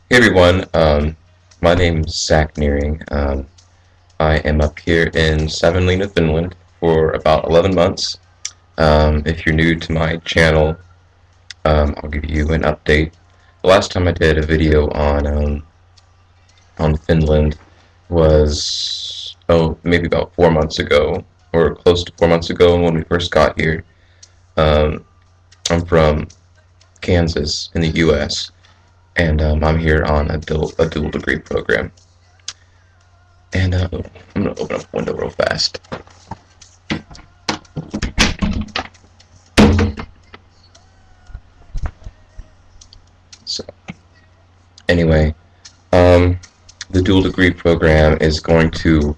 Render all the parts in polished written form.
Hey everyone, my name's ZacharyNehring. I am up here in Savonlinna, Finland for about 11 months. If you're new to my channel, I'll give you an update. The last time I did a video on Finland was, maybe about 4 months ago, or close to 4 months ago when we first got here. Um, I'm from Kansas in the US, and I'm here on a dual degree program. And I'm going to open up a window real fast. So, anyway, the dual degree program is going to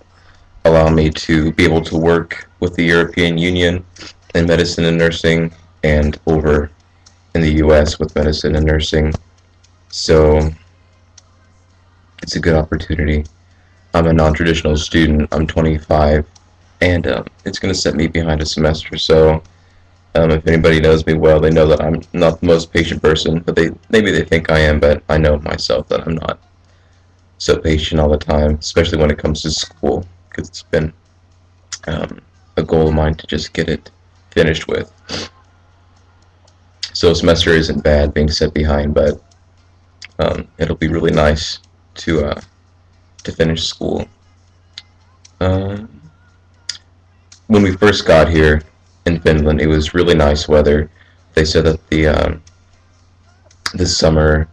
allow me to be able to work with the European Union in medicine and nursing, and over in the US with medicine and nursing. So, it's a good opportunity. I'm a non-traditional student. I'm 25, and it's going to set me behind a semester. So, if anybody knows me well, they know that I'm not the most patient person, but maybe they think I am, but I know myself that I'm not so patient all the time, especially when it comes to school, because it's been a goal of mine to just get it finished with. So a semester isn't bad being set behind, but it'll be really nice to finish school. When we first got here in Finland, it was really nice weather. They said that this summer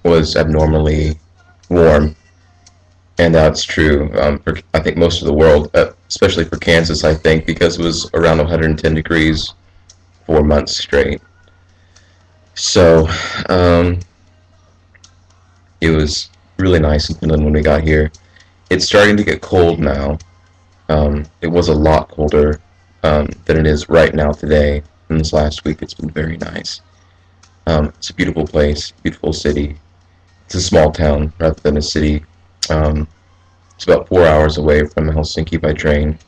was abnormally warm, and that's true for I think most of the world, especially for Kansas, I think, because it was around 110 degrees 4 months straight. So it was really nice in Finland when we got here. It's starting to get cold now. It was a lot colder than it is right now today. In this last week, it's been very nice. It's a beautiful place, beautiful city. It's a small town rather than a city. It's about 4 hours away from Helsinki by train.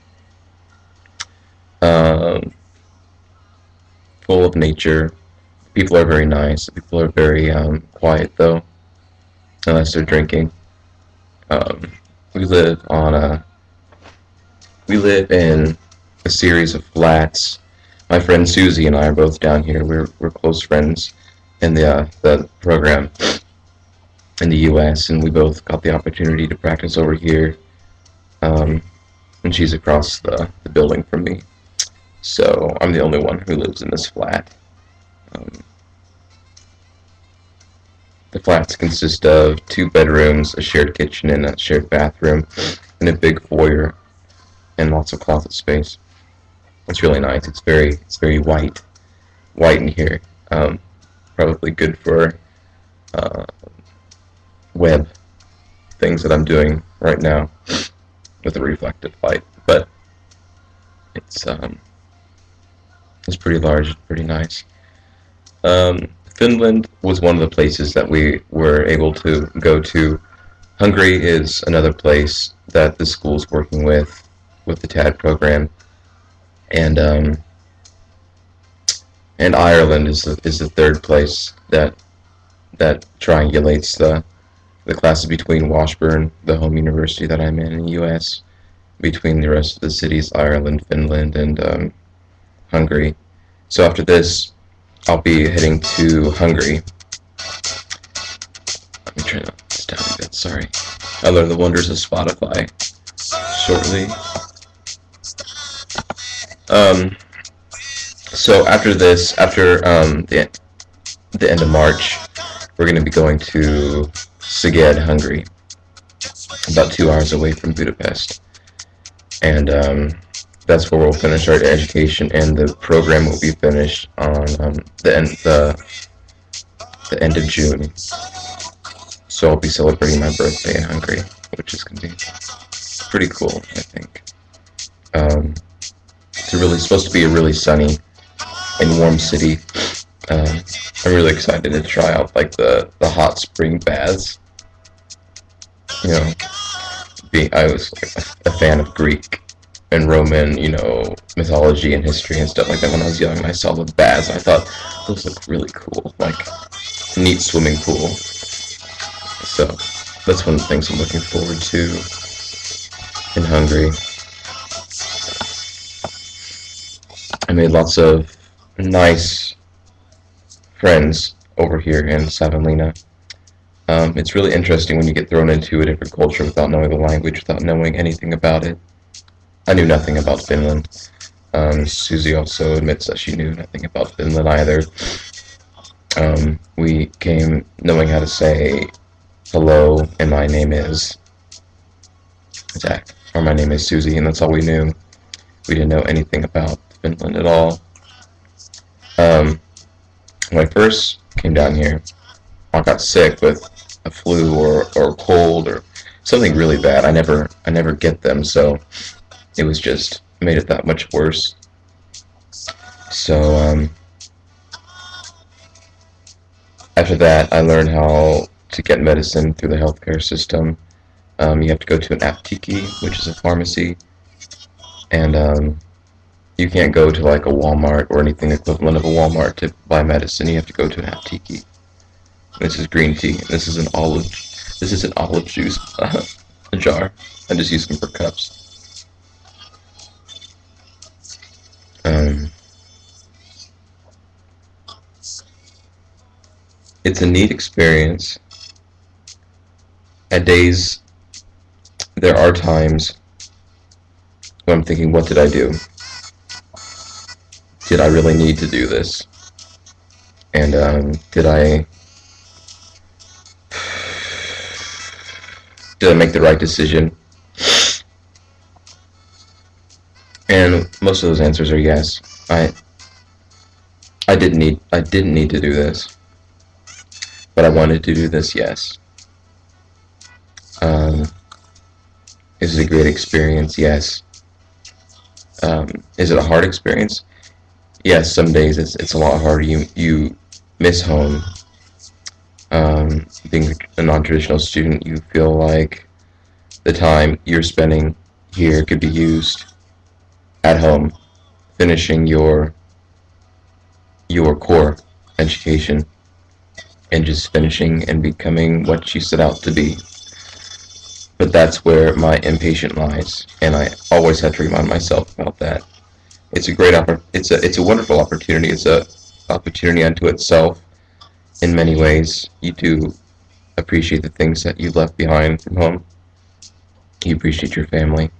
Full of nature. People are very nice. People are very quiet, though, unless they're drinking. We live in a series of flats. My friend Susie and I are both down here. We're close friends in the program in the U.S., and we both got the opportunity to practice over here. And she's across the building from me, so I'm the only one who lives in this flat. The flats consist of 2 bedrooms, a shared kitchen, and a shared bathroom, and a big foyer, and lots of closet space. It's really nice. It's very white in here. Probably good for web things that I'm doing right now with the reflected light. But it's pretty large, pretty nice. Finland was one of the places that we were able to go to. Hungary is another place that the school's working with the TADD program, and Ireland is the third place that triangulates the classes between Washburn, the home university that I'm in the U.S., between the rest of the cities, Ireland, Finland, and Hungary. So after this, I'll be heading to Hungary. Let me turn this down a bit, sorry. I'll learn the wonders of Spotify shortly. So after this, after the end of March, we're going to be going to Szeged, Hungary, about 2 hours away from Budapest, and that's where we'll finish our education, and the program will be finished on the end of June. So I'll be celebrating my birthday in Hungary, which is going to be pretty cool, I think. It's supposed to be a really sunny and warm city. I'm really excited to try out like the hot spring baths. You know, I was a fan of Greek and Roman, mythology and history and stuff like that when I was young, and I saw the baths, and I thought those look really cool. Like, neat swimming pool. So that's one of the things I'm looking forward to in Hungary. I made lots of nice friends over here in Savonlinna. It's really interesting when you get thrown into a different culture without knowing the language, without knowing anything about it. I knew nothing about Finland. Susie also admits that she knew nothing about Finland either. We came knowing how to say hello, and my name is Zach, or my name is Susie, and that's all we knew. We didn't know anything about Finland at all. When I first came down here, I got sick with a flu or a cold or something really bad. I never get them, so it was just made it that much worse. So after that, I learned how to get medicine through the healthcare system. You have to go to an apteki, which is a pharmacy, and you can't go to like a Walmart or anything equivalent of a Walmart to buy medicine. You have to go to an apteki. This is green tea. This is an olive. This is an olive juice jar. I just use them for cups. It's a neat experience. At days, there are times when I'm thinking, what did I do? Did I really need to do this? And did I make the right decision? And most of those answers are yes. I didn't need to do this, but I wanted to do this. Yes. Is it a great experience? Yes. Is it a hard experience? Yes. Some days it's a lot harder. You miss home. Being a non-traditional student, you feel like the time you're spending here could be used at home, finishing your core education and just finishing and becoming what you set out to be. But that's where my impatience lies, and I always have to remind myself about that. It's a great it's a wonderful opportunity. It's a opportunity unto itself. In many ways, you do appreciate the things that you left behind from home. You appreciate your family.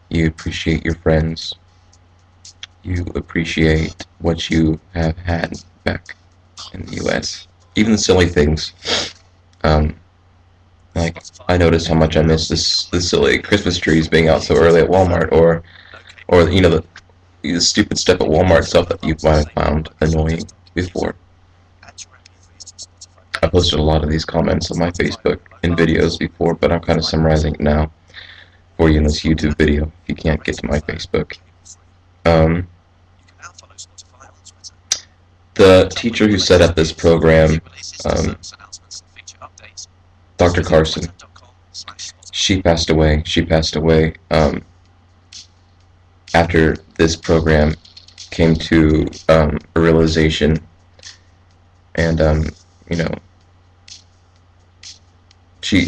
You appreciate your friends. You appreciate what you have had back in the U.S. Even the silly things. Like, I noticed how much I miss the silly Christmas trees being out so early at Walmart, or you know, the stupid stuff at Walmart, stuff that you might have found annoying before. I posted a lot of these comments on my Facebook in videos before, but I'm kind of summarizing it now for you in this YouTube video if you can't get to my Facebook. The teacher who set up this program, Dr. Carson, she passed away. She passed away after this program came to a realization, and you know, she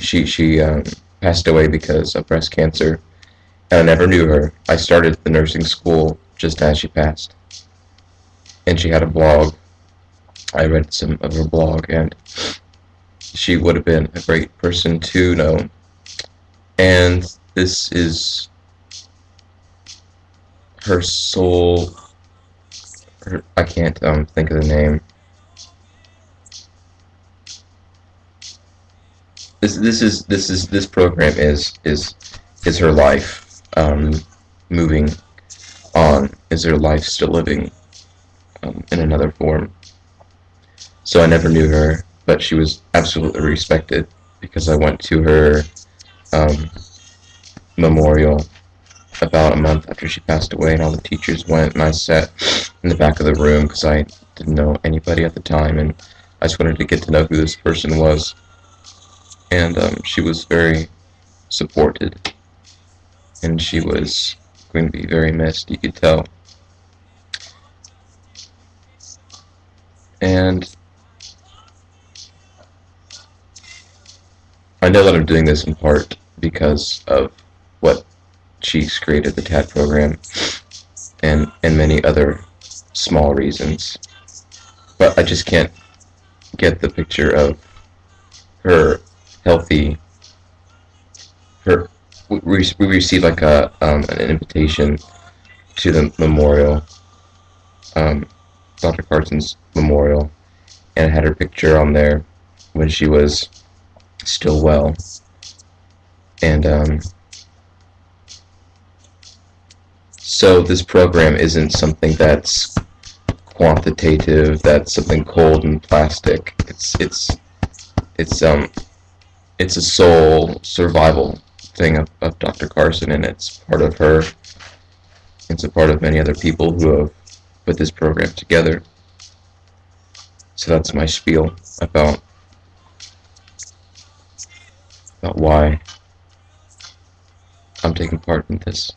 passed away because of breast cancer, and I never knew her. I started the nursing school just as she passed, and she had a blog. I read some of her blog, and she would have been a great person to know. And this is her soul. I can't think of the name. This program is her life. Moving on, is her life still living in another form? So I never knew her, but she was absolutely respected because I went to her memorial about a month after she passed away, and all the teachers went, and I sat in the back of the room because I didn't know anybody at the time, and I just wanted to get to know who this person was. And she was very supported, and she was going to be very missed, you could tell. And know that I'm doing this in part because of what she's created, the TADD program, and many other small reasons. But I just can't get the picture of her healthy. We received like an invitation to the memorial, Dr. Carson's memorial, and it had her picture on there when she was still well. And so this program isn't something that's quantitative, that's something cold and plastic. It's a soul survival thing of Dr. Carson, and it's part of her. It's a part of many other people who have put this program together. So that's my spiel about why I'm taking part in this.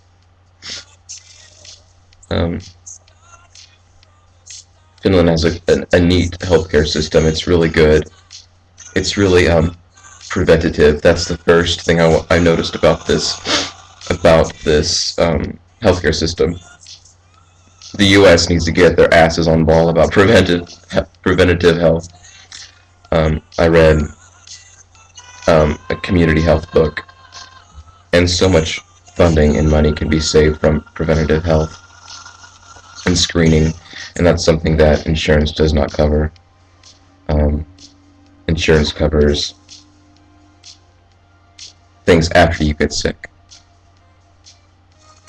Finland has a neat healthcare system. It's really good. It's really preventative. That's the first thing I noticed about this healthcare system. The U.S. needs to get their asses on ball about preventative health. I read a community health book, and so much funding and money can be saved from preventative health and screening, and that's something that insurance does not cover. Insurance covers things after you get sick,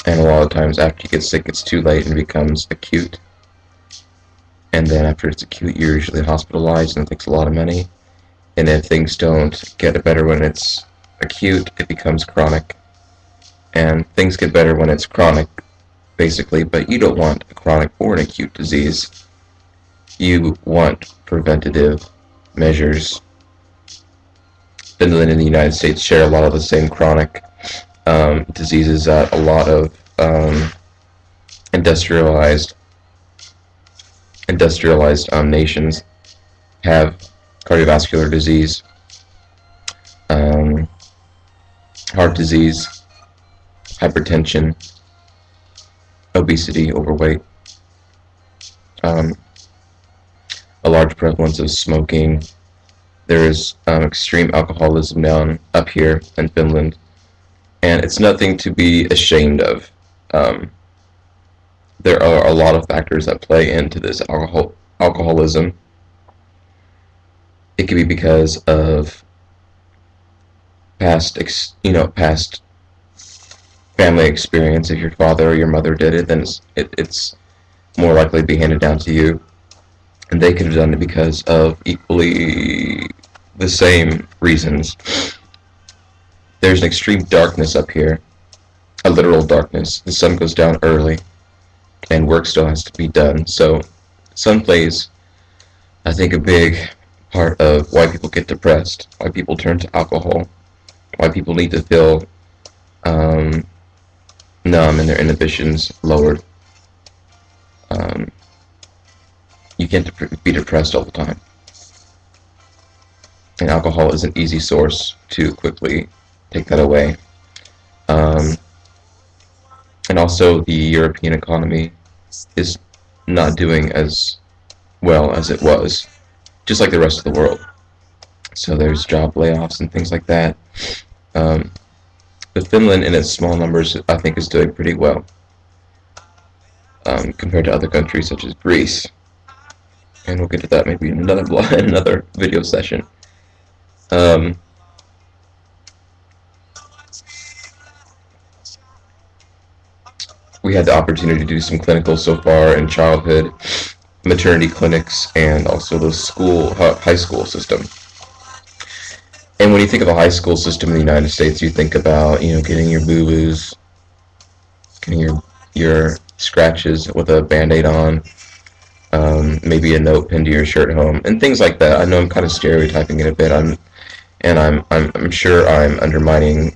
and a lot of times after you get sick it's too late and becomes acute, and then after it's acute you're usually hospitalized and it takes a lot of money, and if things don't get better when it's acute, it becomes chronic, and things get better when it's chronic basically, but you don't want a chronic or an acute disease. You want preventative measures. Finland and the United States share a lot of the same chronic diseases that a lot of industrialized nations have: cardiovascular disease, heart disease, hypertension, obesity, overweight, a large prevalence of smoking. There is extreme alcoholism down up here in Finland, and it's nothing to be ashamed of. There are a lot of factors that play into this alcoholism. It could be because of past family experience. If your father or your mother did it, then it's more likely to be handed down to you. And they could have done it because of equally the same reasons. There's an extreme darkness up here, a literal darkness. The sun goes down early, and work still has to be done. So sun plays, I think, a big part of why people get depressed, why people turn to alcohol, why people need to feel numb and their inhibitions lowered. You can't be depressed all the time. And alcohol is an easy source to quickly take that away. And also the European economy is not doing as well as it was, just like the rest of the world. So there's job layoffs and things like that. But Finland, in its small numbers, I think is doing pretty well compared to other countries such as Greece. And we'll get to that maybe in another video session. We had the opportunity to do some clinicals so far in childhood, maternity clinics, and also the high school system. And when you think of a high school system in the United States, you think about, getting your boo-boos, getting your scratches with a Band-Aid on, maybe a note pinned to your shirt home, and things like that. I know I'm kind of stereotyping it a bit. I'm sure I'm undermining,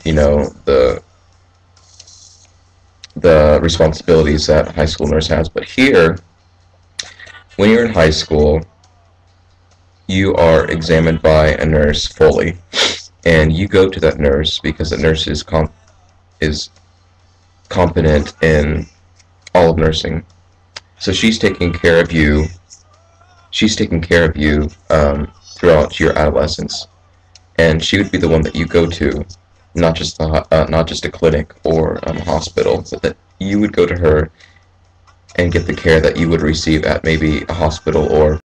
the responsibilities that a high school nurse has. But here, when you're in high school, you are examined by a nurse fully. and you go to that nurse because the nurse is competent in all of nursing. So she's taking care of you. She's taking care of you throughout your adolescence, and she would be the one that you go to, not just a clinic or a hospital, but that you would go to her and get the care that you would receive at maybe a hospital or